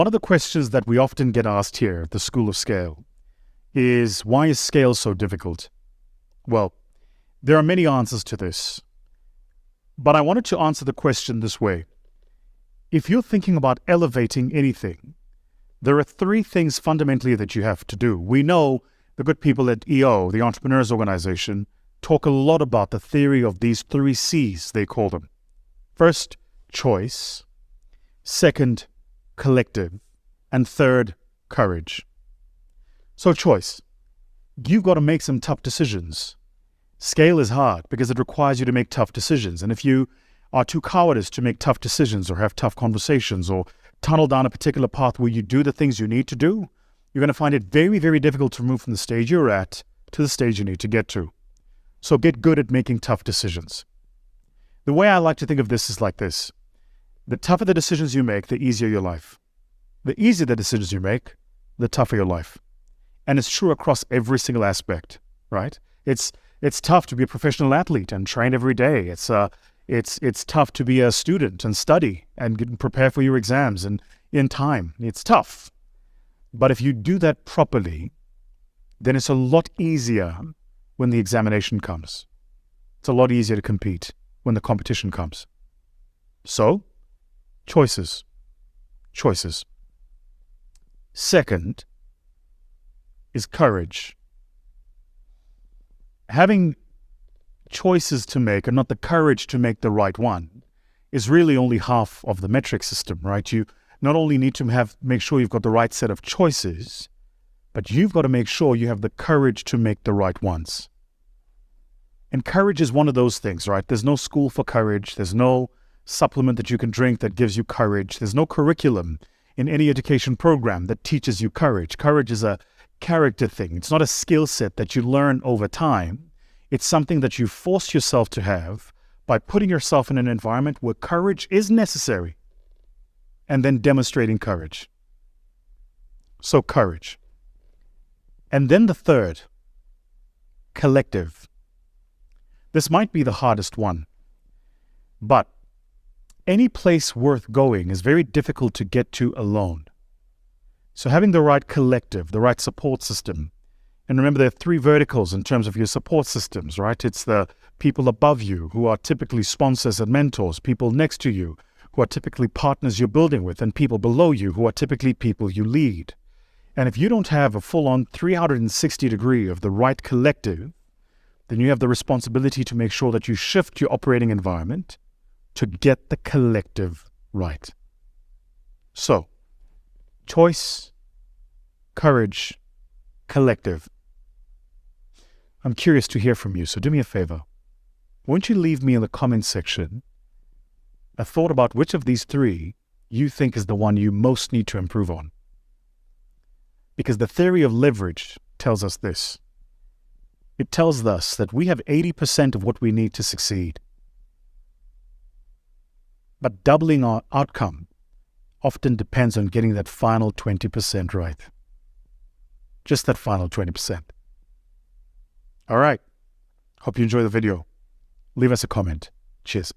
One of the questions that we often get asked here at the School of Scale is, why is scale so difficult? Well, there are many answers to this, but I wanted to answer the question this way. If you're thinking about elevating anything, there are three things fundamentally that you have to do. We know the good people at EO, the Entrepreneurs Organization, talk a lot about the theory of these three C's, they call them. First, choice. Second, collective. And third, courage. So choice. You've got to make some tough decisions. Scale is hard because it requires you to make tough decisions. And if you are too cowardice to make tough decisions or have tough conversations or tunnel down a particular path where you do the things you need to do, you're going to find it very, very difficult to move from the stage you're at to the stage you need to get to. So get good at making tough decisions. The way I like to think of this is like this. The tougher the decisions you make, the easier your life. The easier the decisions you make, the tougher your life. And it's true across every single aspect, right? It's tough to be a professional athlete and train every day. It's tough to be a student and study and prepare for your exams and in time. It's tough. But if you do that properly, then it's a lot easier when the examination comes. It's a lot easier to compete when the competition comes. So, choices. Choices. Second is courage. Having choices to make and not the courage to make the right one is really only half of the metric system, right? You not only need to make sure you've got the right set of choices, but you've got to make sure you have the courage to make the right ones. And courage is one of those things, right? There's no school for courage. There's no supplement that you can drink that gives you courage. There's no curriculum in any education program that teaches you courage. Courage is a character thing. It's not a skill set that you learn over time. It's something that you force yourself to have by putting yourself in an environment where courage is necessary and then demonstrating courage. So courage. And then the third, collective. This might be the hardest one, but any place worth going is very difficult to get to alone. So having the right collective, the right support system, and remember there are three verticals in terms of your support systems, right? It's the people above you who are typically sponsors and mentors, people next to you who are typically partners you're building with, and people below you who are typically people you lead. And if you don't have a full-on 360 degree of the right collective, then you have the responsibility to make sure that you shift your operating environment to get the collective right. So, choice, courage, collective. I'm curious to hear from you, so do me a favor. Won't you leave me in the comments section a thought about which of these three you think is the one you most need to improve on? Because the theory of leverage tells us this. It tells us that we have 80% of what we need to succeed. But doubling our outcome often depends on getting that final 20% right. Just that final 20%. All right. Hope you enjoy the video. Leave us a comment. Cheers.